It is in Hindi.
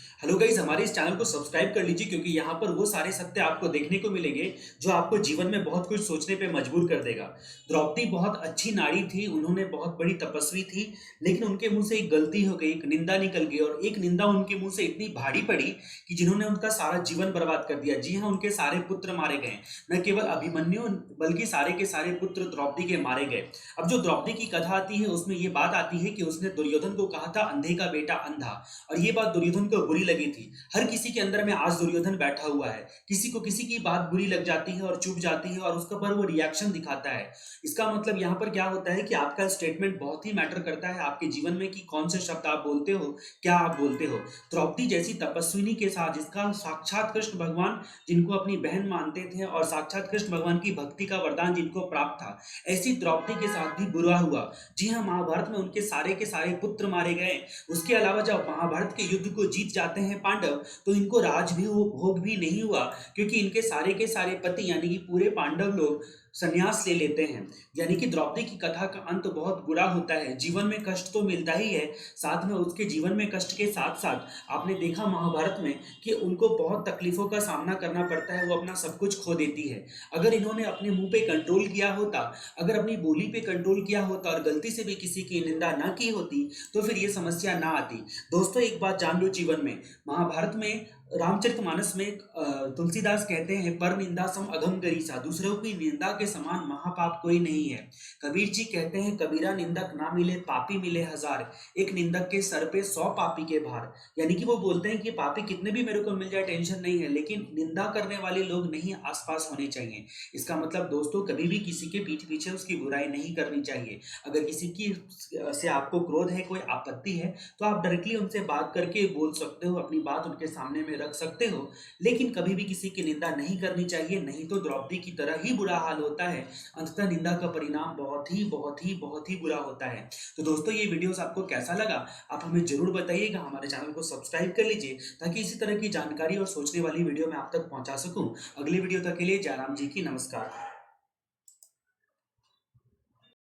हेलो गाइस, हमारे इस चैनल को सब्सक्राइब कर लीजिए क्योंकि यहाँ पर वो सारे सत्य आपको देखने को मिलेंगे जो आपको जीवन में बहुत कुछ सोचने पे मजबूर कर देगा। द्रौपदी बहुत अच्छी नारी थी, उन्होंने बहुत बड़ी तपस्वी थी, लेकिन उनके मुंह से एक गलती हो गई, एक निंदा निकल गई और एक निंदा उनके मुंह से इतनी भारी पड़ी कि जिन्होंने उनका सारा जीवन बर्बाद कर दिया। जी हाँ, उनके सारे पुत्र मारे गए। न केवल अभिमन्यु बल्कि सारे के सारे पुत्र द्रौपदी के मारे गए। अब जो द्रौपदी की कथा आती है उसमें ये बात आती है कि उसने दुर्योधन को कहा था अंधे का बेटा अंधा, और ये बात दुर्योधन को बुरी लगी थी। हर किसी के अंदर में आज दुर्योधन बैठा हुआ है, किसी को किसी की बात बुरी लग जाती है और चुप जाती है और उसका पर वो रिएक्शन दिखाता है। इसका मतलब यहाँ पर क्या होता है कि आपका स्टेटमेंट बहुत ही मैटर करता है आपके जीवन में कि कौन से शब्द आप बोलते हो, क्या आप बोलते हो। द्रौपदी जैसी तपस्विनी के साथ, जिसका साक्षात कृष्ण भगवान, जिनको अपनी बहन मानते थे और साक्षात कृष्ण भगवान की भक्ति का वरदान जिनको प्राप्त था, ऐसी द्रौपदी के साथ भी बुरा हुआ। जी हाँ, महाभारत में उनके सारे के सारे पुत्र मारे गए। उसके अलावा जब महाभारत के युद्ध को जीत जाते हैं पांडव, तो इनको राज भी भोग भी नहीं हुआ, क्योंकि इनके सारे के सारे पति यानी कि पूरे पांडव लोग संन्यास ले लेते हैं। यानी कि द्रौपदी की कथा का अंत बहुत बुरा होता है। जीवन में कष्ट तो मिलता ही है, साथ में उसके जीवन में कष्ट के साथ साथ आपने देखा महाभारत में कि उनको बहुत तकलीफों का सामना करना पड़ता है, वो अपना सब कुछ खो देती है। अगर इन्होंने अपने मुंह पे कंट्रोल किया होता, अगर अपनी बोली पे कंट्रोल किया होता और गलती से भी किसी की निंदा ना की होती, तो फिर ये समस्या ना आती। दोस्तों, एक बात जान लो, जीवन में महाभारत में रामचरितमानस में तुलसीदास कहते हैं, पर निंदा सम अघम गरीसा, दूसरों की निंदा के समान महापाप कोई नहीं है। कबीर जी कहते हैं, कबीरा निंदक ना मिले पापी मिले हजार, एक निंदक के सर पे 100 पापी के भार। यानी कि वो बोलते हैं कि पापी कितने भी मेरे को मिल जाए टेंशन नहीं है, लेकिन निंदा करने वाले लोग नहीं आसपास होने चाहिए। इसका मतलब दोस्तों, कभी भी किसी के पीठ पीछे उसकी बुराई नहीं करनी चाहिए। अगर किसी की से आपको क्रोध है, कोई आपत्ति है, तो आप डायरेक्टली उनसे बात करके बोल सकते हो, अपनी बात उनके सामने में रख सकते हो, लेकिन कभी भी किसी की निंदा नहीं करनी चाहिए, नहीं तो द्रौपदी की तरह ही बुरा हाल होता है। अंततः निंदा का परिणाम बहुत ही बहुत ही बहुत ही बुरा होता है। तो दोस्तों, ये वीडियोस आपको कैसा लगा आप हमें जरूर बताइएगा। हमारे चैनल को सब्सक्राइब कर लीजिए ताकि इसी तरह की जानकारी और सोचने वाली वीडियो मैं आप तक पहुंचा सकूं। अगली वीडियो तक के लिए जयराम जी की नमस्कार।